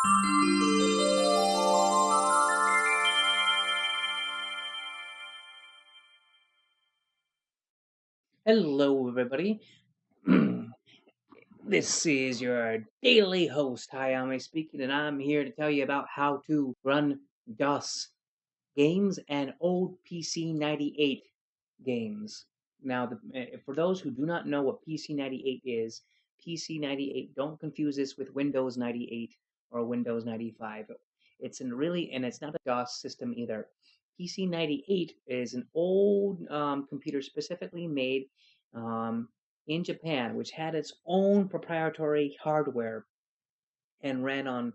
Hello, everybody. This is your daily host, Hayame speaking, and I'm here to tell you about how to run DOS games and old PC-98 games. Now, for those who do not know what PC-98 is, PC-98, don't confuse this with Windows 98 or Windows 95. It's not a DOS system either. PC-98 is an old computer specifically made um, in Japan, which had its own proprietary hardware and ran on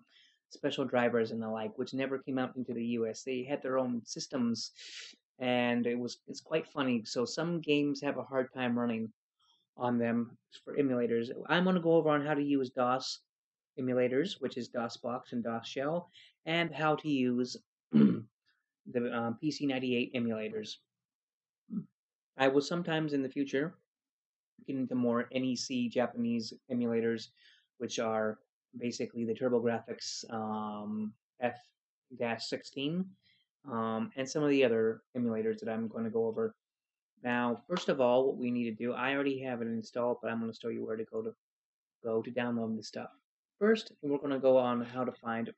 special drivers and the like, which never came out into the US. They had their own systems, and it's quite funny. So some games have a hard time running on them for emulators. I'm going to go over on how to use DOS emulators, which is Dosbox and DOS Shell, and how to use the PC-98 emulators. I will sometimes in the future get into more NEC Japanese emulators, which are basically the TurboGrafx F-16, and some of the other emulators that I'm going to go over. Now, first of all, what we need to do, I already have it installed, but I'm going to show you where to go to download this stuff. First, we're going to go on how to find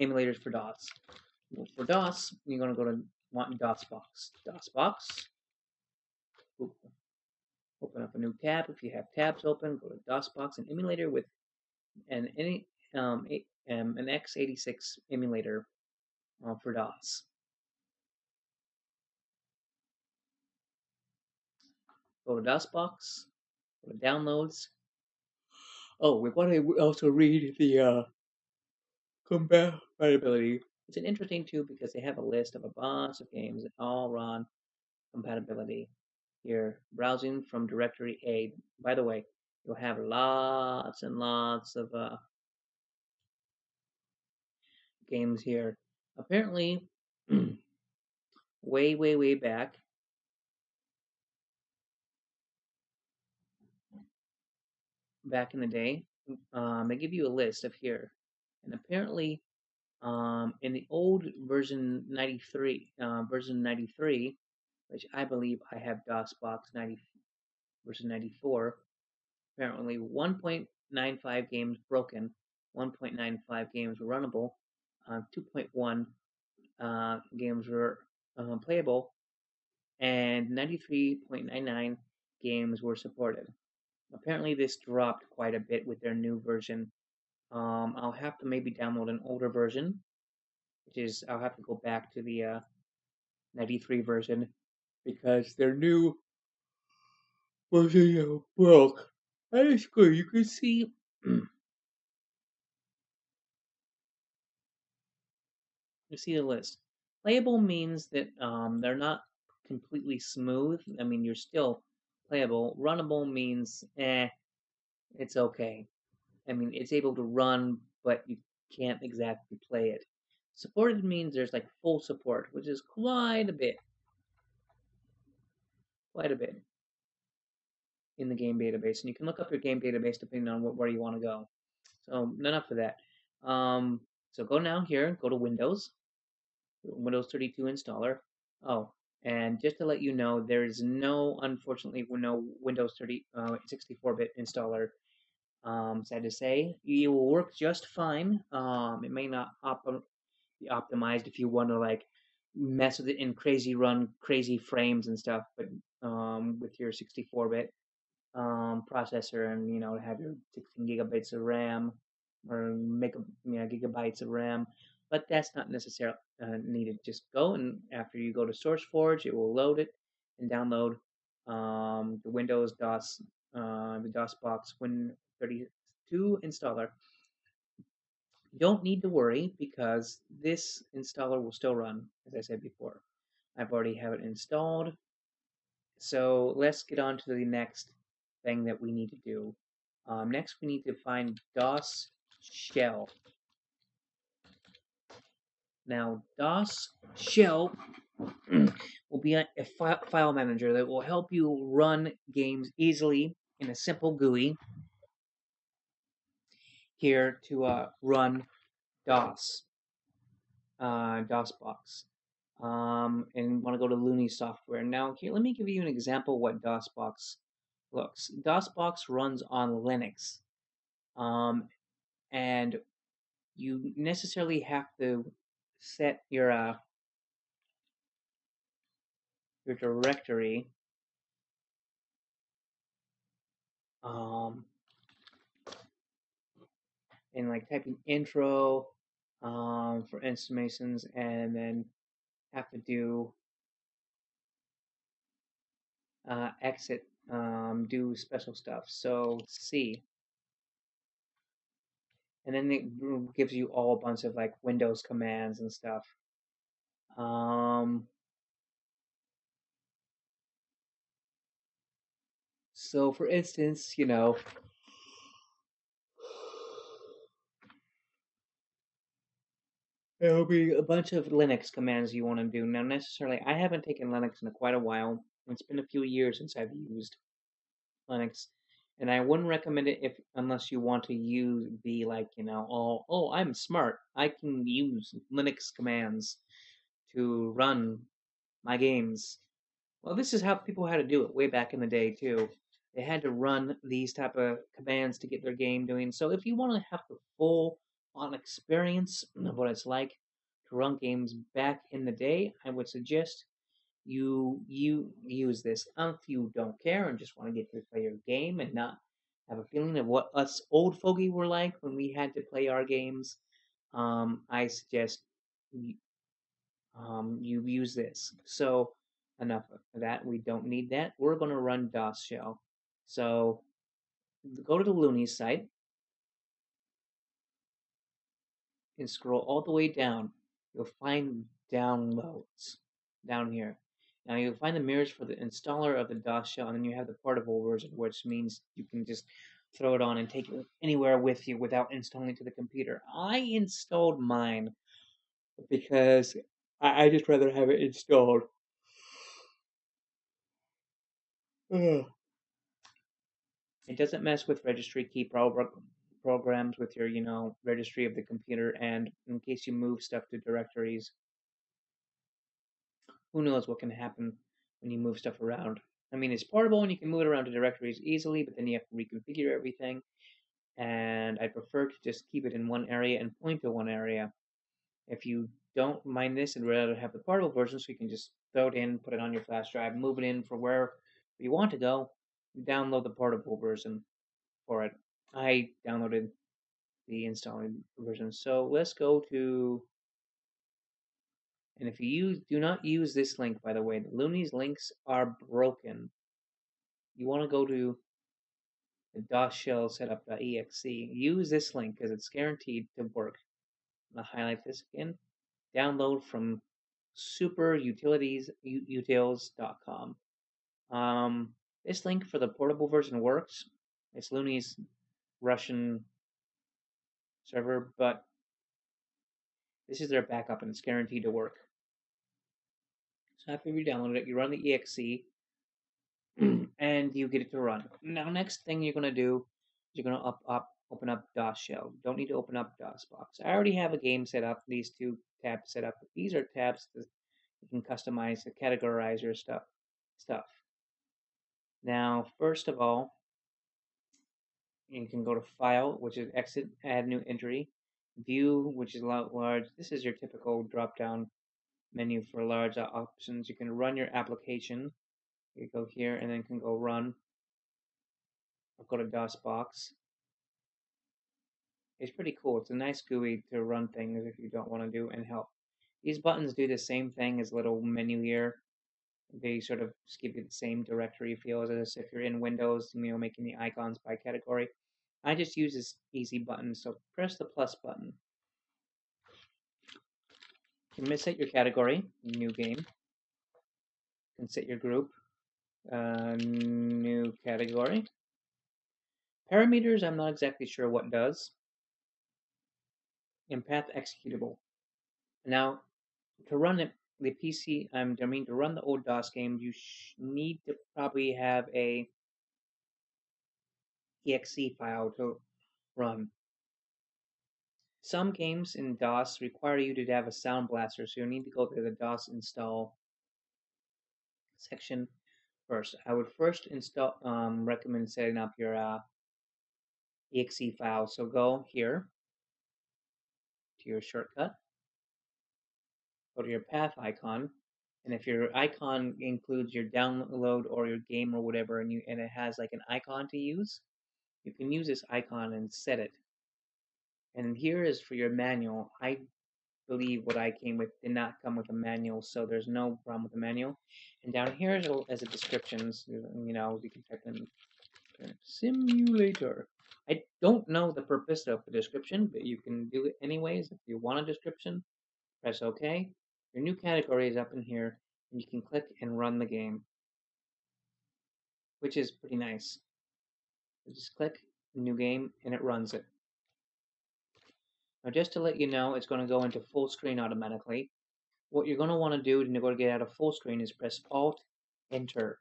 emulators for DOS. For DOS, you're going to go to Dosbox. Dosbox. Open up a new tab. If you have tabs open, go to DOSBox, an emulator with an x86 emulator for DOS. Go to DOSBox, go to Downloads. Oh, we want to also read the compatibility. It's an interesting too because they have a list of a bunch of games that all run compatibility. Here, browsing from directory A. By the way, you'll have lots and lots of games here. Apparently, way back, in the day, they give you a list of here, and apparently, in the old version 93, which I believe I have DOSBox 90 version 94. Apparently, 1.95 games broken, 1.95 games were runnable, 2.1 games were playable, and 93.99 games were supported. Apparently, this dropped quite a bit with their new version. I'll have to maybe download an older version, which is I'll have to go back to the 93 version because their new version broke. That is good. You can see. You see the list. Playable means that they're not completely smooth. I mean, you're still playable. Runnable means it's okay. I mean, it's able to run, but you can't exactly play it. Supported means there's like full support, which is quite a bit in the game database. And you can look up your game database depending on where you want to go. So enough of that. So go down here, go to Windows, Windows 32 installer. Oh, and just to let you know, there is unfortunately, no Windows 64-bit installer. Sad to say, it will work just fine. It may not be optimized if you want to like mess with it in crazy frames and stuff, but with your 64-bit processor and have your 16 gigabytes of RAM or gigabytes of RAM, but that's not necessarily needed. Just go, and after you go to SourceForge, it will load it and download the Windows DOS, the DOSBox Win32 installer. You don't need to worry because this installer will still run, as I said before. I've already have it installed. So let's get on to the next thing that we need to do. Next, we need to find DOS shell. Now, DOS shell will be a file manager that will help you run games easily in a simple GUI. here to run DOS, Dosbox. And want to go to Looney software. Now, here, let me give you an example of what Dosbox looks. Dosbox runs on Linux, and you necessarily have to set your directory, um, and like typing intro for installations, and then have to do exit, do special stuff. So C, and then it gives you all a bunch of like Windows commands and stuff. So for instance, there'll be a bunch of Linux commands you want to do. Now, necessarily, I haven't taken Linux in quite a while. It's been a few years since I've used Linux, and I wouldn't recommend it if unless you want to use be like, oh, I'm smart. I can use Linux commands to run my games. Well, this is how people had to do it way back in the day too. They had to run these type of commands to get their game doing. So if you want to have the full on experience of what it's like to run games back in the day, I would suggest you use this. If you don't care and just want to get to play your game and not have a feeling of what us old fogey were like when we had to play our games, I suggest you use this. So enough of that. We don't need that. We're going to run DOS shell. So go to the Looney site and scroll all the way down. You'll find downloads down here. Now you'll find the mirrors for the installer of the DOS shell, and then you have the portable version, which means you can just throw it on and take it anywhere with you without installing it to the computer. I installed mine because I just rather have it installed. Ugh. It doesn't mess with registry key programs with your, registry of the computer, and in case you move stuff to directories, who knows what can happen when you move stuff around. I mean, it's portable and you can move it around to directories easily, but then you have to reconfigure everything, and I prefer to just keep it in one area and point to one area. If you don't mind this and rather have the portable version, so you can just throw it in, put it on your flash drive, move it in for where you want to go, download the portable version for it. I downloaded the installing version. So let's go to, and if you do not use this link, by the way, the Looney's links are broken. You want to go to the DOS shell setup.exe. Use this link because it's guaranteed to work. I'm going to highlight this again. Download from superutilitiesutils.com. This link for the portable version works. It's Looney's Russian server, but this is their backup and it's guaranteed to work. So after you download it, you run the exe and you get it to run. Now, next thing you're going to do is you're going to open up DOS shell. You don't need to open up Dosbox. I already have a game set up, these two tabs set up. These are tabs that you can customize to categorize your stuff. Now, first of all, you can go to File, which is Exit, Add New Entry. View, which is large. This is your typical drop-down menu for large options. You can run your application. You go here and then can go Run. I'll go to DOSBox. It's pretty cool. It's a nice GUI to run things if you don't want to do and help. These buttons do the same thing as a little menu here. They sort of just give you the same directory feel as if you're in Windows, making the icons by category. I just use this easy button, so press the plus button. You can set your category, new game. You can set your group, new category. Parameters, I'm not exactly sure what does. And path executable. Now, to run it, the PC, to run the old DOS game, you need to probably have a exe file to run. Some games in DOS require you to have a sound blaster, so you need to go to the DOS install section first. I would first install recommend setting up your exe file. So go here to your shortcut, go to your path icon, and if your icon includes your download or your game or whatever, and it has like an icon to use, you can use this icon and set it. And here is for your manual. I believe what I came with did not come with a manual, so there's no problem with the manual. And down here is a descriptions. You know, you can type in simulator. I don't know the purpose of the description, but you can do it anyways. If you want a description, press OK. Your new category is up in here, and you can click and run the game, which is pretty nice. So just click new game, and it runs it. Now, just to let you know, it's going to go into full screen automatically. What you're going to want to do in order to get out of full screen is press Alt Enter.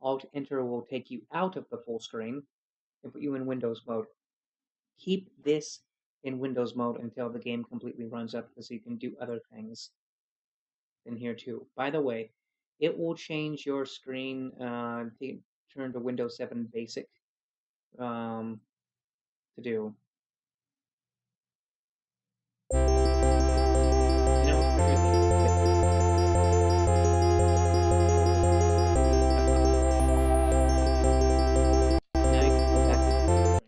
Alt Enter will take you out of the full screen and put you in Windows mode. Keep this in Windows mode until the game completely runs up, so you can do other things in here too. By the way, it will change your screen turn to Windows 7 Basic to do. You know, it's now you can go back to the screen.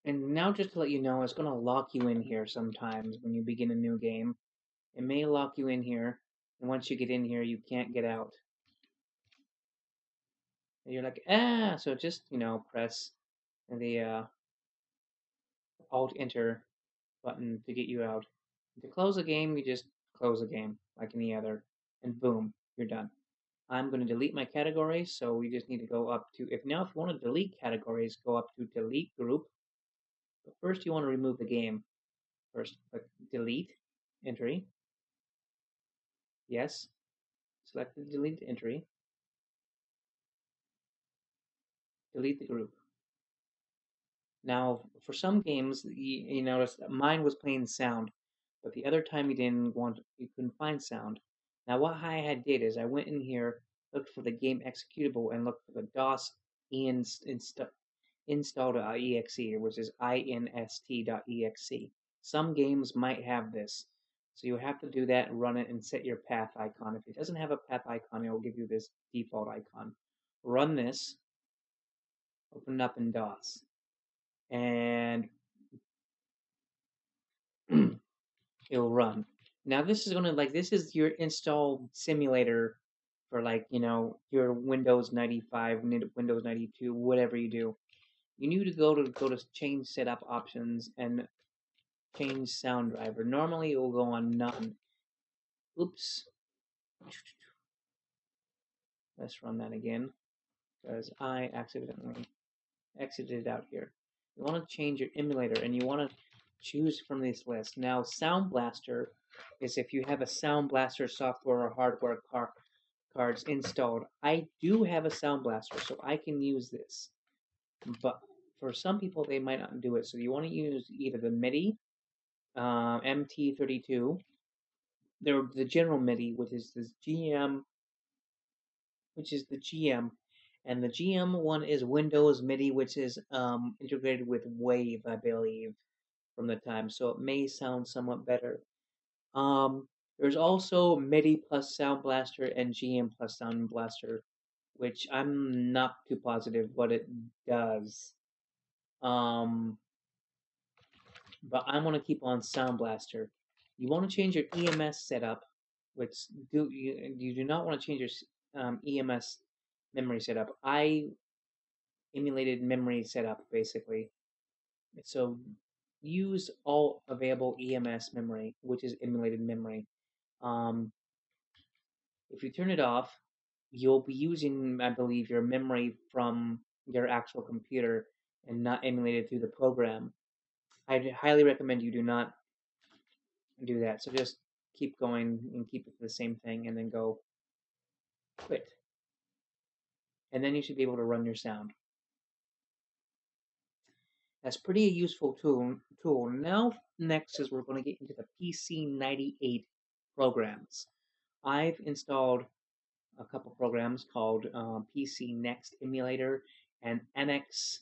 And now just to let you know, it's going to lock you in here sometimes when you begin a new game. It may lock you in here, and once you get in here, you can't get out. And you're like, so just, press the Alt-Enter button to get you out. To close a game, you just close a game like any other, and boom, you're done. I'm going to delete my categories, so we just need to go up to, if you want to delete categories, go up to delete group. But first you want to remove the game. First, click delete entry. Yes. Select the delete entry. Delete the group. Now, for some games, you notice mine was playing sound, but the other time you couldn't find sound. Now, what I had did is I went in here, looked for the game executable, and looked for the DOS install.exe, which is inst.exe. Some games might have this, so you have to do that and run it and set your path icon. If it doesn't have a path icon, it will give you this default icon. Run this, open it up in DOS, and it'll run. Now this is your install simulator for your Windows 95, Windows 92, whatever you do. You need to go to change setup options and change sound driver. Normally it will go on none. Oops. Let's run that again because I accidentally exited out here. You want to change your emulator and you want to choose from this list. Now, Sound Blaster is if you have a Sound Blaster software or hardware cards installed. I do have a Sound Blaster, so I can use this. But for some people, they might not do it. So you want to use either the MIDI, MT32, the general MIDI, which is the GM, and the GM one is Windows MIDI, which is integrated with Wave, I believe, from the time, so it may sound somewhat better. There's also MIDI plus Sound Blaster and GM plus Sound Blaster, which I'm not too positive what it does. But I want to keep on Sound Blaster. You want to change your EMS setup, which you do not want to change your EMS memory setup. I emulated memory setup basically. So use all available EMS memory, which is emulated memory. If you turn it off, you'll be using, I believe, your memory from your actual computer, and not emulated through the program. I'd highly recommend you do not do that. So just keep going and keep it the same thing, and then go quit. And then you should be able to run your sound. That's pretty useful tool. Now, next is we're going to get into the PC-98 programs. I've installed a couple programs called PC Next Emulator and NX86.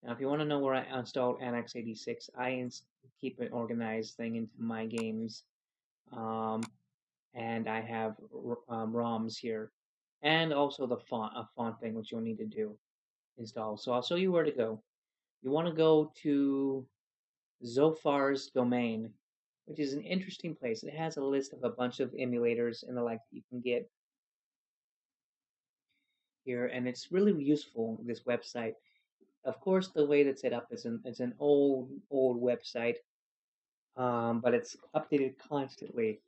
Now, if you want to know where I installed NX86, I keep an organized thing into my games, and I have ROMs here, and also a font thing which you'll need to do install. So I'll show you where to go. You want to go to Zophar's domain, which is an interesting place. It has a list of a bunch of emulators and the like that you can get here, and it's really useful, this website. Of course, the way that's set up is it's an old website, but it's updated constantly.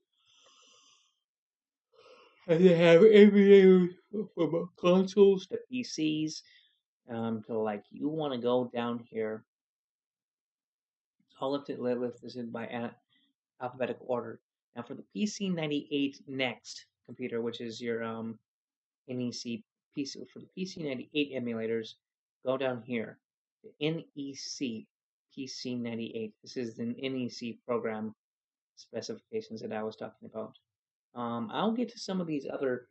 And they have emulators from consoles to PCs, to like you want to go down here. I'll lift this in by alphabetical order. Now for the PC-98 Next computer, which is your NEC PC, for the PC-98 emulators, go down here. The NEC PC-98. This is the NEC program specifications that I was talking about. I'll get to some of these other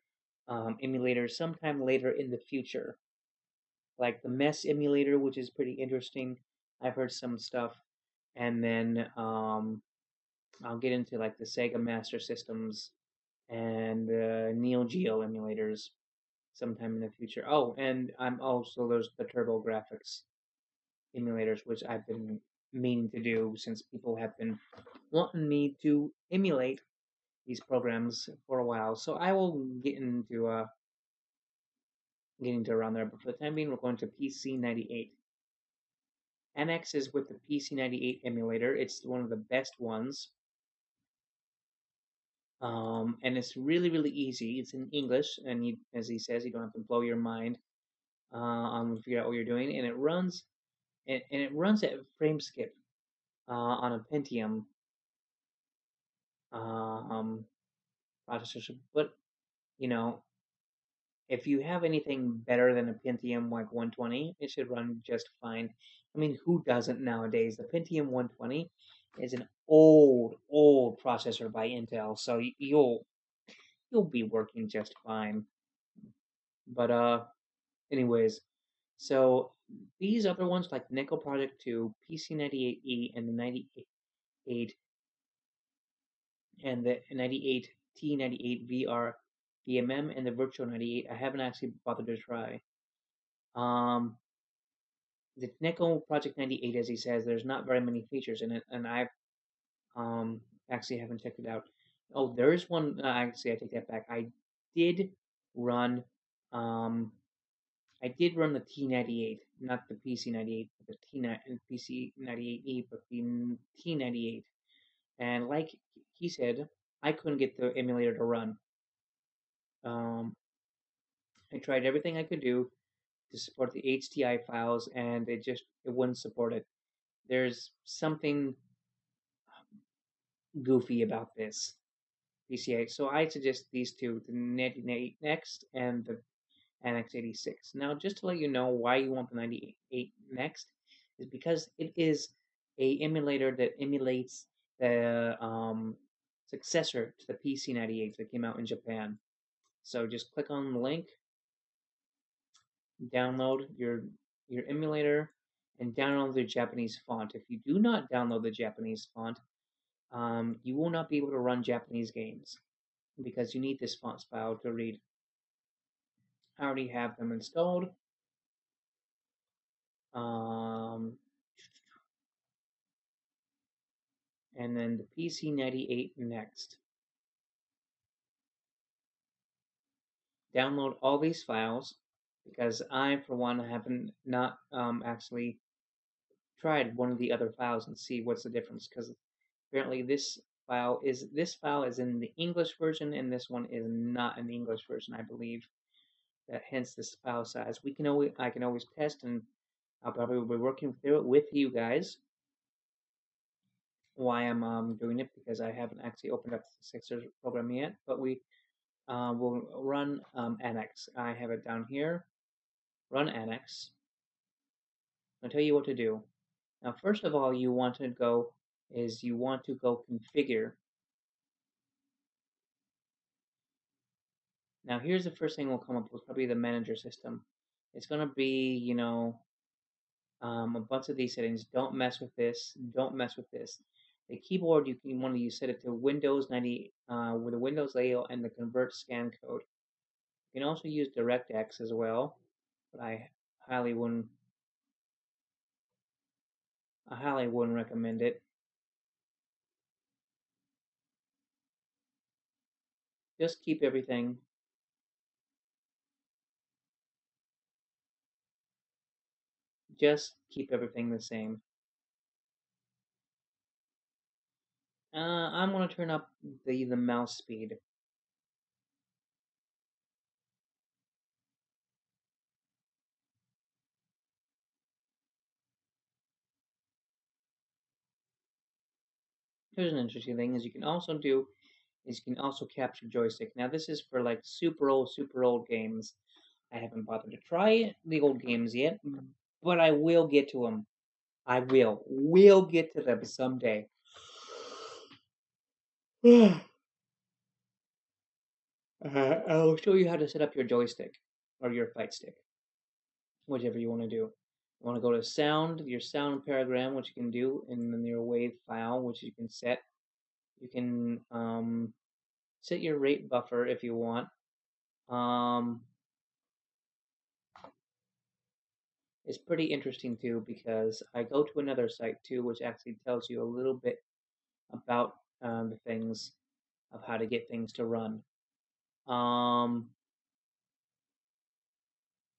emulators sometime later in the future, like the MES emulator, which is pretty interesting. I've heard some stuff, and then I'll get into like the Sega Master Systems and Neo Geo emulators sometime in the future. Oh, and I'm also there's the TurboGrafx emulators, which I've been meaning to do since people have been wanting me to emulate these programs for a while. So I will get into around there. But for the time being, we're going to PC-98. NX is with the PC-98 emulator. It's one of the best ones. And it's really easy. It's in English, and you, as he says, you don't have to blow your mind on figure out what you're doing. And it runs, and it runs at frame skip on a Pentium processor. But you know, if you have anything better than a Pentium like 120, it should run just fine. I mean, who doesn't nowadays? The Pentium 120 is an old processor by Intel, so you'll be working just fine. But anyways, so these other ones like Nickel Project 2, PC-98E, and the 98 and the 98T, 98 VR, VMM, and the Virtual 98, I haven't actually bothered to try. The Nickel Project 98, as he says, there's not very many features in it, and I've actually haven't checked it out. Oh, there is one. Actually, I take that back. Did run um, I did run the T98, not the PC-98, but the PC-98E, but the T98. And like he said, I couldn't get the emulator to run. I tried everything I could do to support the HTI files, and it wouldn't support it. There's something goofy about this PCA. So I suggest these two, the 98 Next and the NX86. Now, just to let you know why you want the 98 Next, is because it is a emulator that emulates the successor to the PC-98 that came out in Japan. So just click on the link, download your emulator, and download the Japanese font. If you do not download the Japanese font, you will not be able to run Japanese games because you need this font file to read. I already have them installed. And then the PC-98 Next. Download all these files because I, for one, haven't not actually tried one of the other files and see what's the difference, because apparently this file is in the English version and this one is not in the English version, I believe. that hence this file size. I can always test, and I'll probably be working through it with you guys. Why I'm doing it, because I haven't actually opened up the Sixers program yet, but we will run Annex. I have it down here. Run Annex. I'll tell you what to do. Now, first of all, you want to go configure. Now, here's the first thing we'll come up with, probably the manager system. It's going to be, a bunch of these settings. Don't mess with this. Don't mess with this. The keyboard, you can want to set it to Windows 90 with the Windows layout and the convert scan code. You can also use DirectX as well, but I highly wouldn't recommend it. Just keep everything. Just keep everything the same. I'm going to turn up the mouse speed. Here's an interesting thing: is you can also capture joystick. Now this is for like super old games. I haven't bothered to try the old games yet, but I will get to them. I will get to them someday. I'll show you how to set up your joystick or your fight stick, whichever you want to do. You want to go to sound, your sound paragram, which you can do, and then your wave file, which you can set. You can set your rate buffer if you want. It's pretty interesting too, because I go to another site too, which actually tells you a little bit about the things of how to get things to run.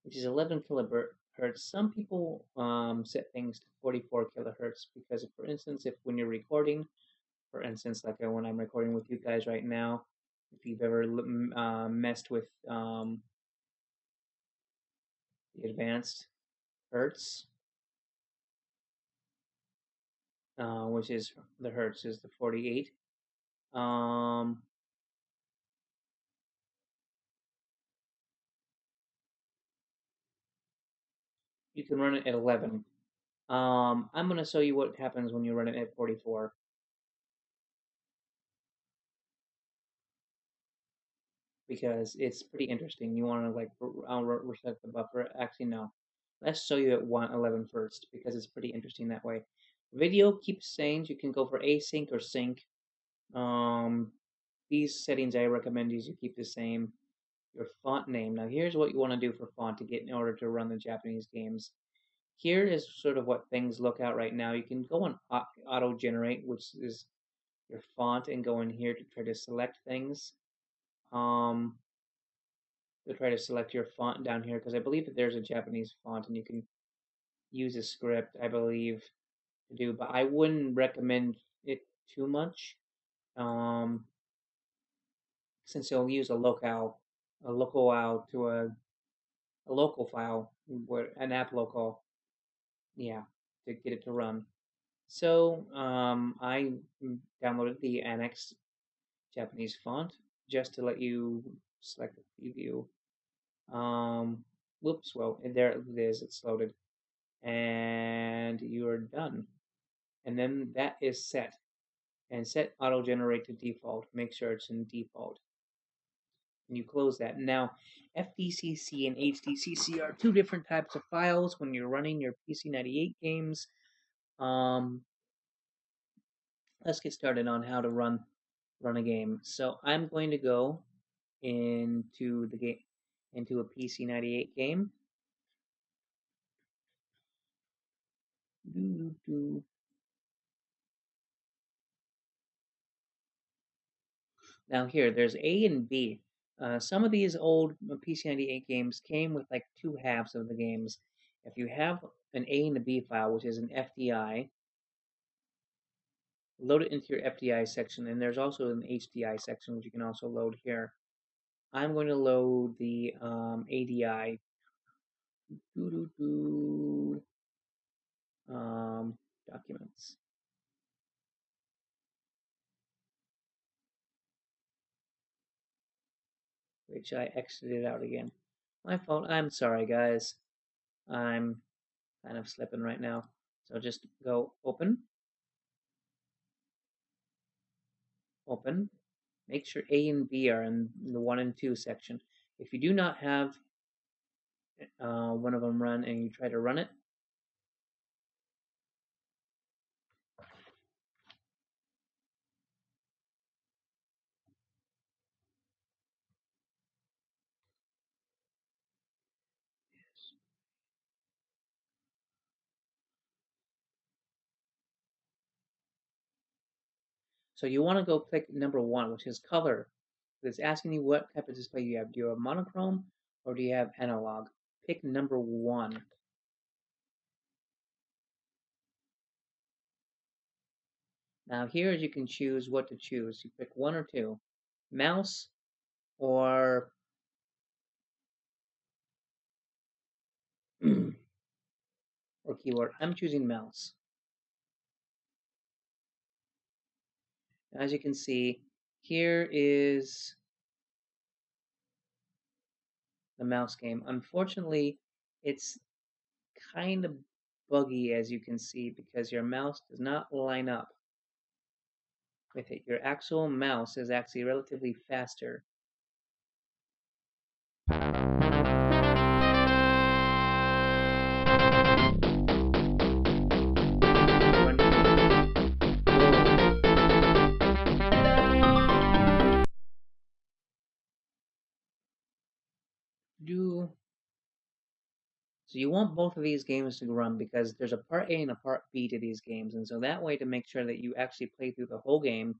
Which is 11 kilohertz. Some people set things to 44 kilohertz because, for instance, if when you're recording, for instance, like when I'm recording with you guys right now, if you've ever messed with the advanced hertz, which is the hertz is the 48. You can run it at 11. I'm going to show you what happens when you run it at 44. Because it's pretty interesting. You want to like reset the buffer. Actually, no. Let's show you at 111 first, because it's pretty interesting that way. Video keeps saying you can go for async or sync. These settings I recommend you keep the same. Your font name. Now here's what you want to do for font to get in order to run the Japanese games. Here is sort of what things look out right now. You can go on auto generate, which is your font, and go in here to try to select things. You'll try to select your font down here, because I believe that there's a Japanese font and you can use a script, I believe, to do, but I wouldn't recommend it too much, since you'll use a local to a local file, an app local, yeah, to get it to run. So I downloaded the Annex Japanese font just to let you select the preview. Whoops, well, there it is, it's loaded. And you're done. And then that is set. And set auto generate to default. Make sure it's in default. And you close that. Now, FDCC and HDCC are two different types of files when you're running your PC-98 games. Let's get started on how to run a game. So I'm going to go into the game, into a PC-98 game. Now here, there's A and B. Some of these old PC-98 games came with like two halves of the games. If you have an A and a B file, which is an FDI, load it into your FDI section, and there's also an HDI section, which you can also load here. I'm going to load the ADI documents, which I exited out again. My fault. I'm sorry, guys. I'm kind of slipping right now. So just go open, open. Make sure A and B are in the 1 and 2 section. If you do not have one of them run and you try to run it, so you want to go click number 1, which is color. It's asking you what type of display you have. Do you have monochrome or do you have analog? Pick number 1. Now here you can choose what to choose. You pick 1 or 2. Mouse or or keyboard. I'm choosing mouse. As you can see, here is the mouse game. Unfortunately, it's kind of buggy, as you can see, because your mouse does not line up with it. Your actual mouse is actually relatively faster. So you want both of these games to run because there's a part A and a part B to these games, and so that way to make sure that you actually play through the whole game.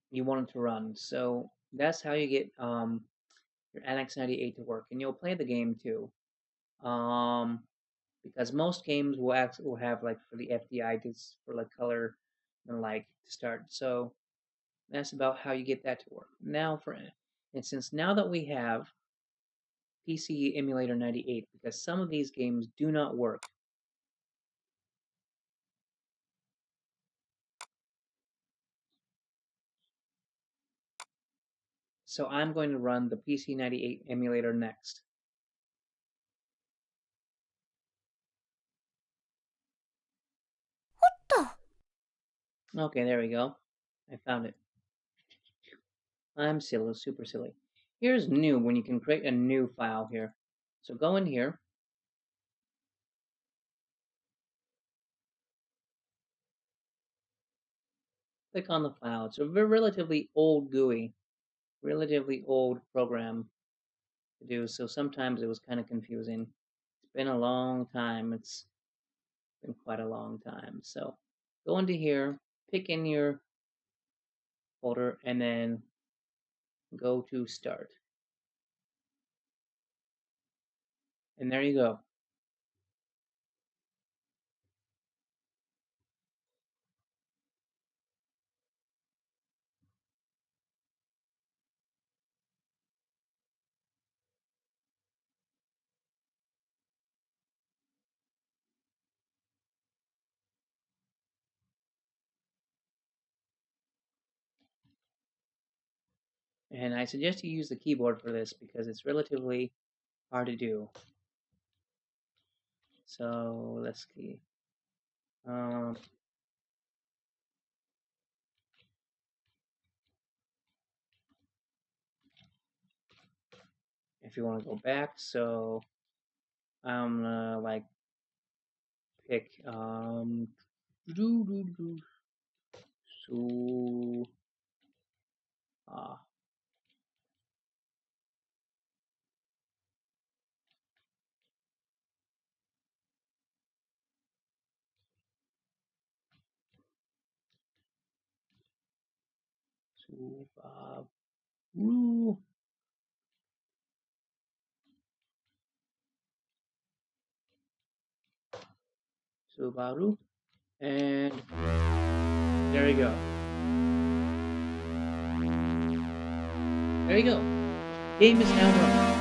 You want it to run. So that's how you get your NX98 to work, and you'll play the game too. Because most games will have like for the FDI just for like color and like to start. So that's about how you get that to work. Now for instance, now that we have PC Emulator 98, because some of these games do not work. So I'm going to run the PC-98 emulator next. Okay, there we go. I found it. I'm silly, super silly. Here's new when you can create a new file here. So go in here. Click on the file. It's a relatively old GUI, relatively old program to do, so sometimes it was kind of confusing. It's been a long time. It's been quite a long time. So go into here, pick in your folder, and then go to Start. And there you go. And I suggest you use the keyboard for this because it's relatively hard to do. So let's see. If you want to go back, so I'm gonna like pick so Subaru. Subaru. And there you go. There you go. Game is now running.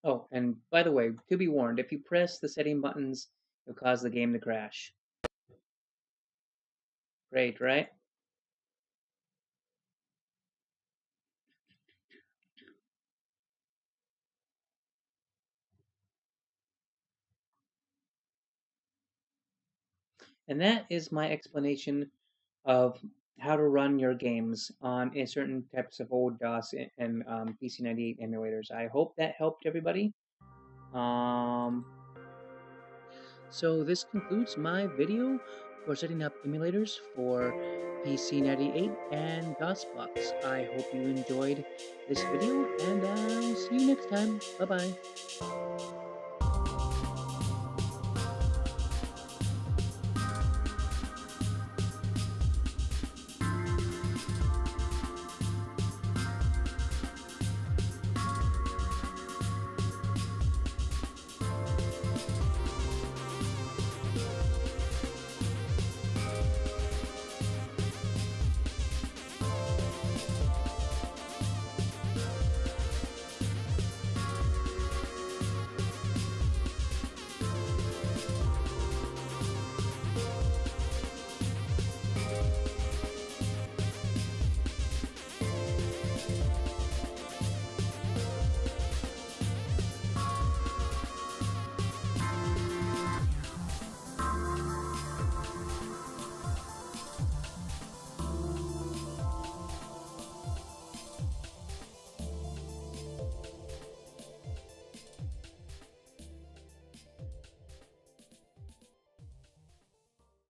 Oh, and by the way, to be warned, if you press the setting buttons, it'll cause the game to crash. Great, right? And that is my explanation of how to run your games on a certain types of old DOS and PC-98 emulators. I hope that helped everybody. So this concludes my video for setting up emulators for PC-98 and Dosbox. I hope you enjoyed this video, and I'll see you next time. Bye-bye.